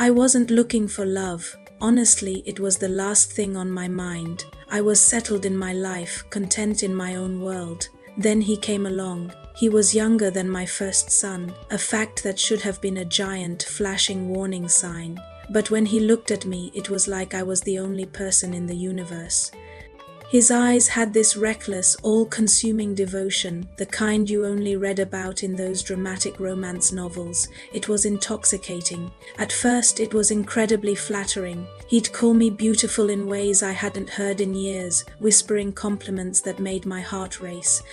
I wasn't looking for love. Honestly, it was the last thing on my mind. I was settled in my life, content in my own world. Then he came along. He was younger than my first son, a fact that should have been a giant, flashing warning sign. But when he looked at me, it was like I was the only person in the universe. His eyes had this reckless, all-consuming devotion, the kind you only read about in those dramatic romance novels. It was intoxicating. At first, it was incredibly flattering. He'd call me beautiful in ways I hadn't heard in years, whispering compliments that made my heart race.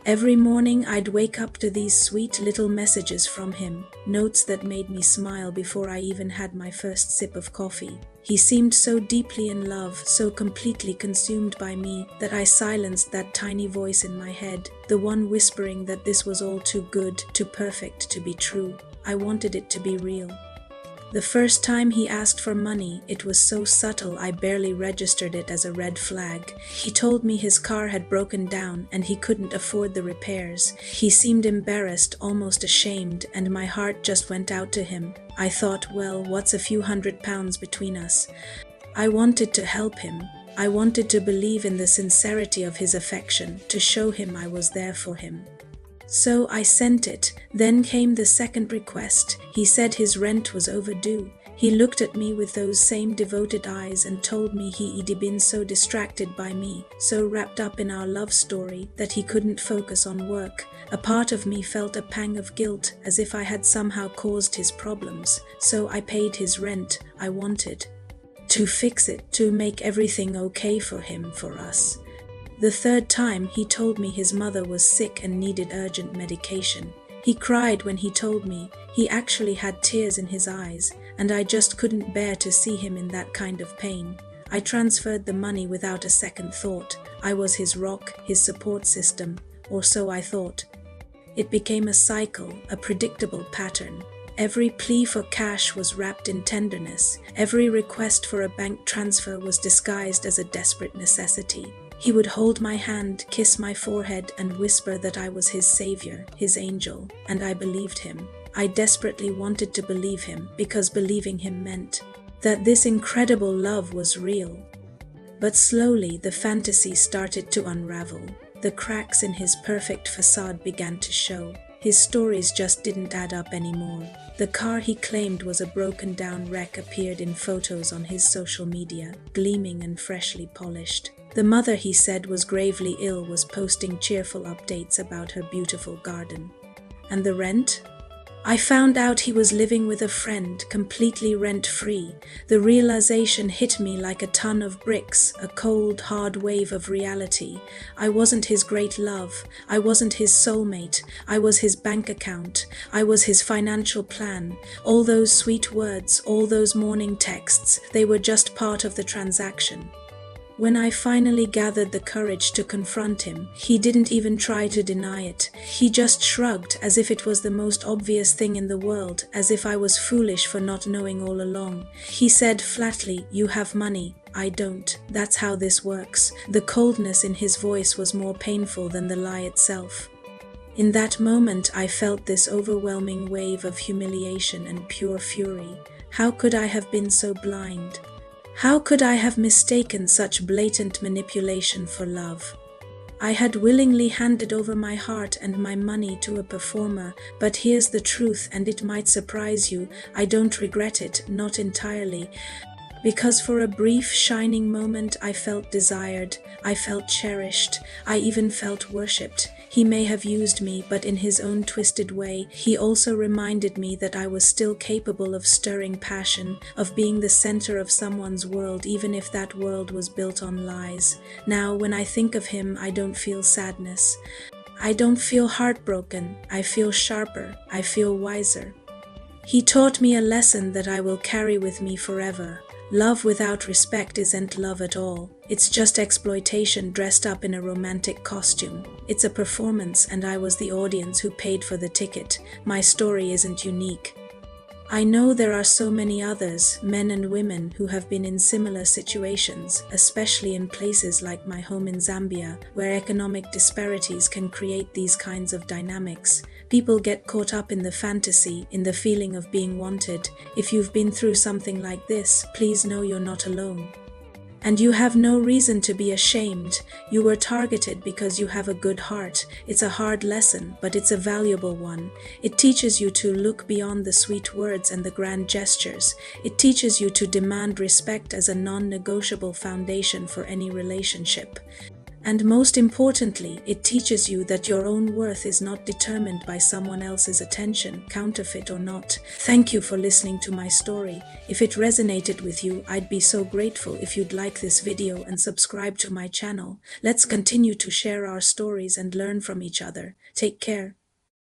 Every morning I'd wake up to these sweet little messages from him, notes that made me smile before I even had my first sip of coffee. He seemed so deeply in love, so completely consumed by me, that I silenced that tiny voice in my head, the one whispering that this was all too good, too perfect to be true. I wanted it to be real. The first time he asked for money, it was so subtle I barely registered it as a red flag. He told me his car had broken down and he couldn't afford the repairs. He seemed embarrassed, almost ashamed, and my heart just went out to him. I thought, well, what's a few £100 between us? I wanted to help him. I wanted to believe in the sincerity of his affection, to show him I was there for him. So I sent it. Then came the second request. He said his rent was overdue. He looked at me with those same devoted eyes and told me he'd been so distracted by me, so wrapped up in our love story, that he couldn't focus on work. A part of me felt a pang of guilt, as if I had somehow caused his problems. So I paid his rent. I wanted to fix it, to make everything okay for him, for us. The third time, he told me his mother was sick and needed urgent medication. He cried when he told me. He actually had tears in his eyes, and I just couldn't bear to see him in that kind of pain. I transferred the money without a second thought. I was his rock, his support system, or so I thought. It became a cycle, a predictable pattern. Every plea for cash was wrapped in tenderness. Every request for a bank transfer was disguised as a desperate necessity. He would hold my hand, kiss my forehead, and whisper that I was his savior, his angel, and I believed him. I desperately wanted to believe him, because believing him meant that this incredible love was real. But slowly the fantasy started to unravel. The cracks in his perfect facade began to show. His stories just didn't add up anymore. The car he claimed was a broken-down wreck appeared in photos on his social media, gleaming and freshly polished. The mother he said was gravely ill was posting cheerful updates about her beautiful garden. And the rent? I found out he was living with a friend, completely rent-free. The realization hit me like a ton of bricks, a cold, hard wave of reality. I wasn't his great love. I wasn't his soulmate. I was his bank account. I was his financial plan. All those sweet words, all those morning texts, they were just part of the transaction. When I finally gathered the courage to confront him, he didn't even try to deny it. He just shrugged, as if it was the most obvious thing in the world, as if I was foolish for not knowing all along. He said flatly, "You have money. I don't. That's how this works." The coldness in his voice was more painful than the lie itself. In that moment, I felt this overwhelming wave of humiliation and pure fury. How could I have been so blind? How could I have mistaken such blatant manipulation for love? I had willingly handed over my heart and my money to a performer, but here's the truth, and it might surprise you. I don't regret it, not entirely. Because for a brief, shining moment I felt desired, I felt cherished, I even felt worshipped. He may have used me, but in his own twisted way, he also reminded me that I was still capable of stirring passion, of being the center of someone's world, even if that world was built on lies. Now, when I think of him, I don't feel sadness. I don't feel heartbroken. I feel sharper. I feel wiser. He taught me a lesson that I will carry with me forever. Love without respect isn't love at all. It's just exploitation dressed up in a romantic costume. It's a performance, and I was the audience who paid for the ticket. My story isn't unique. I know there are so many others, men and women, who have been in similar situations, especially in places like my home in Zambia, where economic disparities can create these kinds of dynamics. People get caught up in the fantasy, in the feeling of being wanted. If you've been through something like this, please know you're not alone. And you have no reason to be ashamed. You were targeted because you have a good heart. It's a hard lesson, but it's a valuable one. It teaches you to look beyond the sweet words and the grand gestures. It teaches you to demand respect as a non-negotiable foundation for any relationship. And most importantly, it teaches you that your own worth is not determined by someone else's attention, counterfeit or not. Thank you for listening to my story. If it resonated with you, I'd be so grateful if you'd like this video and subscribe to my channel. Let's continue to share our stories and learn from each other. Take care.